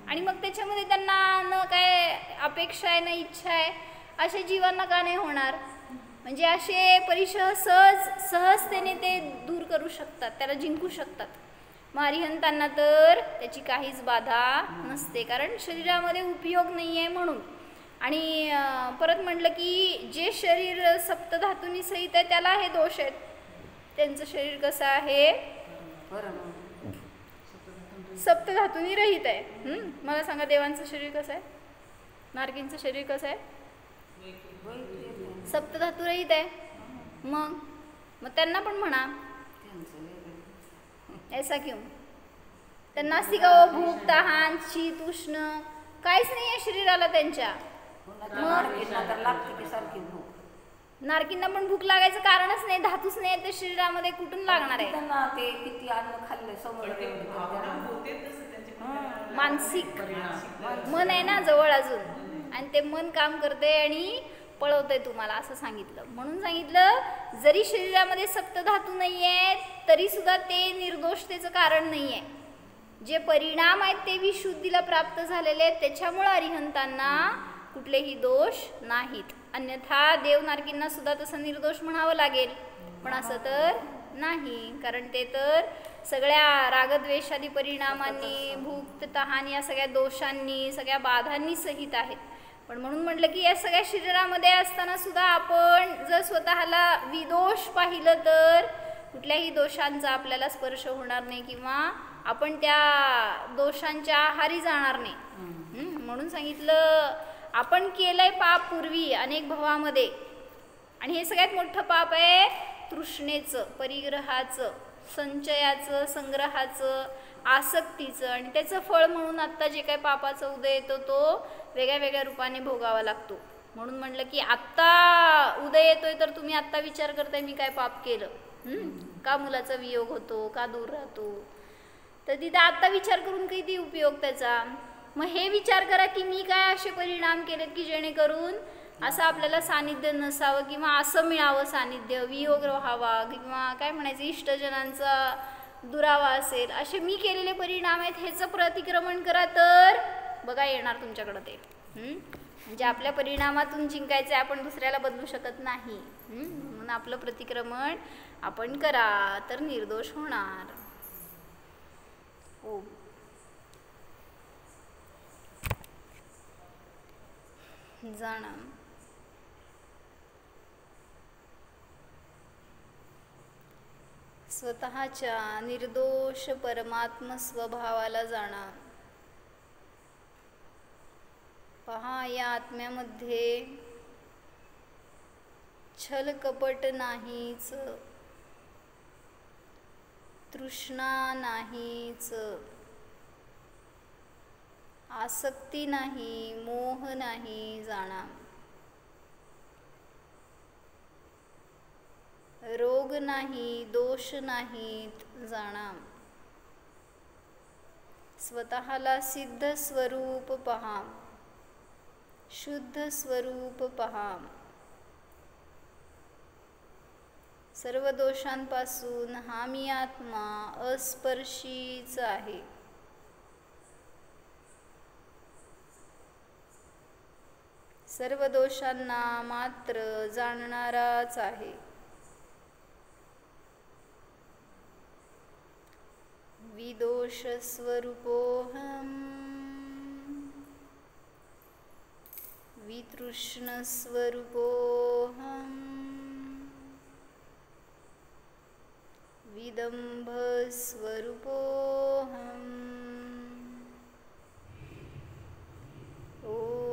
आणि मग त्याच्यामध्ये त्यांना न काय अपेक्षा आहे, न इच्छा आहे, अशा जीवांना का नाही होणार. म्हणजे असे परिसर सहजतेने ते दूर करू शकतात, त्याला जिंकू शकतात. मग अरिहंतांना तर त्याची काहीच बाधा नसते, कारण शरीरामध्ये उपयोग नाही आहे म्हणून. आणि परत म्हटलं की जे शरीर सप्तधातूंनी सहित आहे त्याला हे दोष आहेत. त्यांचं शरीर कसं आहे, सप्तधातूंनी रहित आहे. मला सांगा देवांचं शरीर कसं आहे, नारकींचं शरीर कसं आहे, सप्तधातू रहित आहे. मग त्यांना पण म्हणा ऐसा क्यों, त्यांना असती का भूक, तहान, शीत, उष्ण काहीच नाही आहे शरीराला त्यांच्या. नारकींना पण भूक लागायचं कारणच नाही, धातूच नाही त्या शरीरामध्ये, कुठून लागणार आहे. मानसिक मन आहे ना जवळ अजून, आणि ते मन काम करते आणि पळवतंय तुम्हाला असं सांगितलं. म्हणून सांगितलं जरी शरीरामध्ये सप्तधातू नाही आहेत तरी सुद्धा ते निर्दोषतेचं कारण नाही आहे. जे परिणाम आहेत ते विशुद्धीला प्राप्त झालेले आहेत, त्याच्यामुळे अरिहंतांना कुठलेही दोष नाहीत. अन्यथा देवनारकींना सुद्धा तसं निर्दोष म्हणावं लागेल, पण असं तर नाही, कारण ते तर सगळ्या रागद्वेषादी परिणामांनी, भूक तहान या सगळ्या दोषांनी, सगळ्या बाधांनी सहित आहेत. पण म्हणून म्हटलं की या सगळ्या शरीरामध्ये असताना सुद्धा आपण जर स्वतःला विदोष पाहिलं तर कुठल्याही दोषांचा आपल्याला स्पर्श होणार नाही, किंवा आपण त्या दोषांच्या आहारी जाणार नाही. म्हणून सांगितलं आपण केलंय पाप पूर्वी अनेक भवामध्ये, आणि हे सगळ्यात मोठं पाप आहे तृष्णेचं, परिग्रहाचं, संचयाचं, संग्रहाचं, आसक्तीचं, आणि त्याचं फळ म्हणून आत्ता जे काय पापाचा उदय येतो तो वेगळ्या वेगळ्या रूपाने भोगावा लागतो. म्हणून म्हटलं की आत्ता उदय येतोय तर तुम्ही आत्ता विचार करताय मी काय पाप केलं, का मुलाचा वियोग होतो, का दूर राहतो, तर तिथं आत्ता विचार करून किती उपयोग त्याचा. मग हे विचार करा की मी काय असे परिणाम केलेत की जेणेकरून असं आपल्याला सानिध्य नसावं, किंवा असं मिळावं सानिध्य, वियोग व्हावा, किंवा काय म्हणायचं इष्टजनांचा दुरावा असेल, असे मी केलेले परिणाम आहेत, ह्याचं प्रतिक्रमण करा तर बघा येणार तुमच्याकडं ते. म्हणजे आपल्या परिणामातून जिंकायचं आहे, आपण दुसऱ्याला बदलू शकत नाही. म्हणून आपलं प्रतिक्रमण आपण करा तर निर्दोष होणार. हो जाणं स्वतःच्या निर्दोष परमात्म स्वभावाला जाणं. पहा या आत्म्यामध्ये छल कपट नाहीच, तृष्णा नाहीच, आसक्ती नाही, मोह नाही जाणा. रोग नाही, दोष नाहीत जाणा. स्वतःला सिद्ध स्वरूप पहा, शुद्ध स्वरूप पहा. सर्व दोषांपासून हा मी आत्मा अस्पर्शीच आहे. सर्व दोषांना मात्र जाणणाराच आहे. विदोष स्वरूपोऽहम्, वितृष्ण स्वरूपोऽहम्, विदंभ स्वरूपोऽहम्. ओम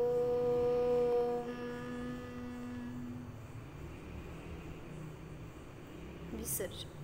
विसर्जन.